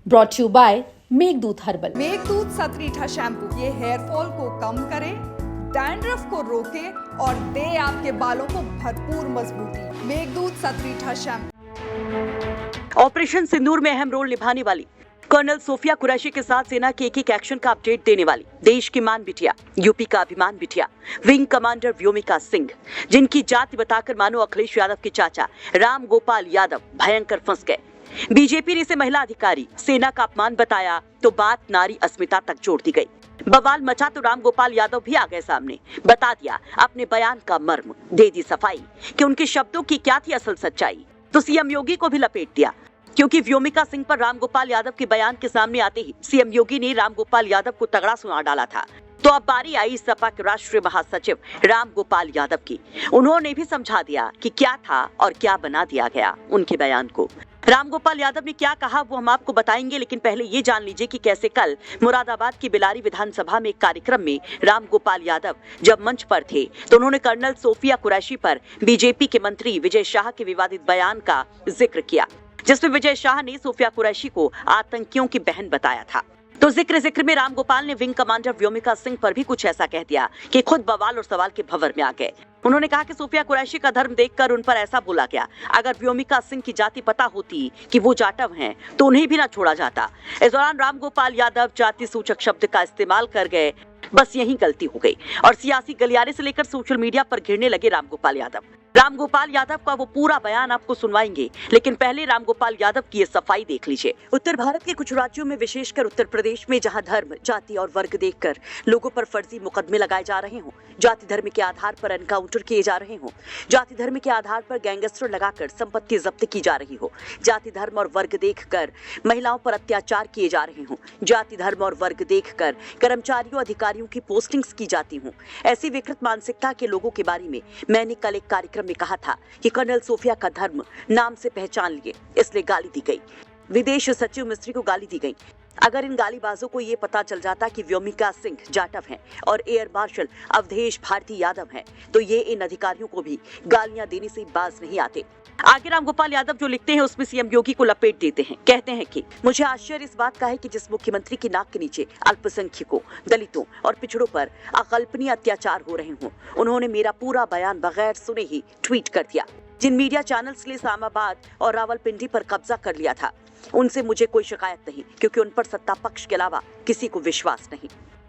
Brought you by Meghdoot herbal. Meghdoot Satritha shampoo ये hair fall को कम करे, डैंड्रफ को रोके और दे आपके बालों को भरपूर मजबूती। मेघदूत सतरीठा शैम्पू। ऑपरेशन सिंदूर में अहम रोल निभाने वाली कर्नल सोफिया कुरैशी के साथ सेना के एक एक्शन का अपडेट देने वाली देश की मान बिटिया, यूपी का अभिमान बिटिया, विंग कमांडर व्योमिका सिंह, जिनकी जाति बताकर मानो अखिलेश यादव के चाचा राम गोपाल यादव भयंकर फंस गए। बीजेपी ने इसे महिला अधिकारी, सेना का अपमान बताया तो बात नारी अस्मिता तक जोड़ दी गई। बवाल मचा तो राम गोपाल यादव भी आ गए सामने, बता दिया अपने बयान का मर्म, दे दी सफाई कि उनके शब्दों की क्या थी असल सच्चाई। तो सीएम योगी को भी लपेट दिया, क्योंकि व्योमिका सिंह पर राम गोपाल यादव के बयान के सामने आते ही सीएम योगी ने राम गोपाल यादव को तगड़ा सुना डाला था। तो अब बारी आई सपा के राष्ट्रीय महासचिव राम गोपाल यादव की। उन्होंने भी समझा दिया कि क्या था और क्या बना दिया गया उनके बयान को। राम गोपाल यादव ने क्या कहा वो हम आपको बताएंगे, लेकिन पहले ये जान लीजिए कि कैसे कल मुरादाबाद की बिलारी विधानसभा में एक कार्यक्रम में राम गोपाल यादव जब मंच पर थे तो उन्होंने कर्नल सोफिया कुरैशी पर बीजेपी के मंत्री विजय शाह के विवादित बयान का जिक्र किया, जिसमें विजय शाह ने सोफिया कुरैशी को आतंकियों की बहन बताया था। तो जिक्र में राम गोपाल ने विंग कमांडर व्योमिका सिंह पर भी कुछ ऐसा कह दिया कि खुद बवाल और सवाल के भंवर में आ गए। उन्होंने कहा कि सोफिया कुरैशी का धर्म देखकर उन पर ऐसा बोला गया, अगर व्योमिका सिंह की जाति पता होती कि वो जाटव हैं तो उन्हें भी ना छोड़ा जाता। इस दौरान राम गोपाल यादव जाति सूचक शब्द का इस्तेमाल कर गए, बस यही गलती हो गई और सियासी गलियारे से लेकर सोशल मीडिया पर घिरने लगे राम गोपाल यादव। राम गोपाल यादव का वो पूरा बयान आपको सुनवाएंगे, लेकिन पहले राम गोपाल यादव की ये सफाई देख लीजिए। उत्तर भारत के कुछ राज्यों में, विशेषकर उत्तर प्रदेश में, जहां धर्म, जाति और वर्ग देखकर लोगों पर फर्जी मुकदमे लगाए जा रहे हों, जाति धर्म के आधार पर एनकाउंटर किए जा रहे हों, जाति धर्म के आधार पर गैंगस्टर लगाकर संपत्ति जब्त की जा रही हो, जाति धर्म और वर्ग देखकर महिलाओं पर अत्याचार किए जा रहे हों, जाति धर्म और वर्ग देखकर कर्मचारियों अधिकारियों की पोस्टिंग्स की जाती हों, ऐसी विकृत मानसिकता के लोगों के बारे में मैंने कल एक कार्यक्रम में कहा था कि कर्नल सोफिया का धर्म नाम से पहचान लिए, इसलिए गाली दी गई। विदेश सचिव मिस्त्री को गाली दी गई। अगर इन गालीबाजों को ये पता चल जाता कि व्योमिका सिंह जाटव हैं और एयर मार्शल अवधेश भारती यादव हैं, तो ये इन अधिकारियों को भी गालियां देने से बाज नहीं आते। आगे राम गोपाल यादव जो लिखते हैं उसमें सीएम योगी को लपेट देते हैं। कहते हैं कि मुझे आश्चर्य इस बात का है कि जिस मुख्यमंत्री की नाक के नीचे अल्पसंख्यकों, दलितों और पिछड़ों पर अकल्पनीय अत्याचार हो रहे हों, उन्होंने मेरा पूरा बयान बगैर सुने ही ट्वीट कर दिया। जिन मीडिया चैनल्स ने इस्लामाबाद और रावलपिंडी पर कब्जा कर लिया था, उनसे मुझे कोई शिकायत नहीं, क्योंकि उन पर सत्ता पक्ष के अलावा किसी को विश्वास नहीं।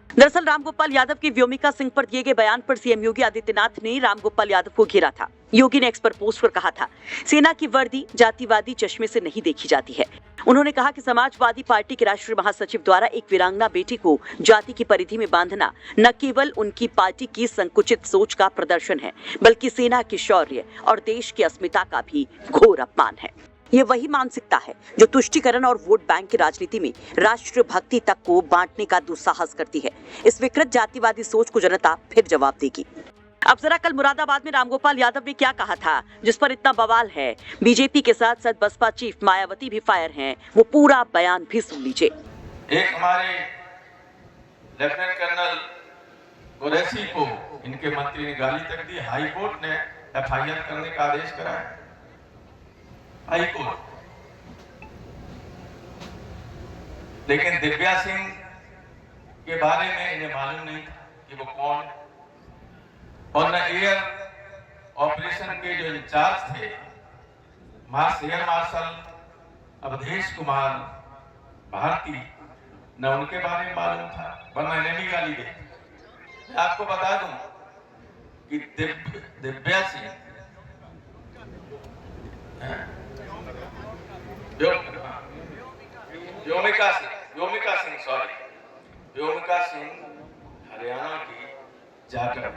दरअसल राम गोपाल यादव की व्योमिका सिंह पर दिए गए बयान पर सीएम योगी आदित्यनाथ ने राम गोपाल यादव को घेरा था। योगी ने एक्स पर पोस्ट पर कहा था, सेना की वर्दी जातिवादी चश्मे से नहीं देखी जाती है। उन्होंने कहा कि समाजवादी पार्टी के राष्ट्रीय महासचिव द्वारा एक वीरांगना बेटी को जाति की परिधि में बांधना न केवल उनकी पार्टी की संकुचित सोच का प्रदर्शन है, बल्कि सेना के शौर्य और देश की अस्मिता का भी घोर अपमान है। ये वही मानसिकता है जो तुष्टीकरण और वोट बैंक की राजनीति में राष्ट्र भक्ति तक को बांटने का दुस्साहस करती है। इस विकृत जातिवादी सोच को जनता फिर जवाब देगी। अब जरा कल मुरादाबाद में राम गोपाल यादव ने क्या कहा था, जिस पर इतना बवाल है। बीजेपी के साथ साथ बसपा चीफ मायावती भी फायर हैं, वो पूरा बयान भी सुन लीजिए। एक हमारे लेफ्टिनेंट कर्नल कुरैशी को इनके मंत्री ने गाली तक दी। हाई कोर्ट ने एफआईआर करने का आदेश कराया। हाई कोर्ट, लेकिन दिव्या सिंह के बारे में इन्हें मालूम नहीं था कि वो कौन, और न एयर ऑपरेशन के जो इंचार्ज थे एयर मार्शल अवधेश कुमार भारती, न उनके बारे में मालूम था, वरना इन्हें भी गाली दी। मैं आपको बता दूं कि दिव्या सिंह व्योमिका सिंह हरियाणा की जाटव।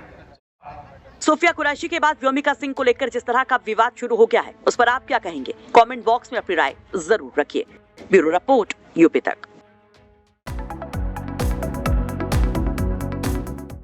सोफिया कुरैशी के बाद व्योमिका सिंह को लेकर जिस तरह का विवाद शुरू हो गया है, उस पर आप क्या कहेंगे? कमेंट बॉक्स में अपनी राय जरूर रखिए। ब्यूरो रिपोर्ट, यूपी तक।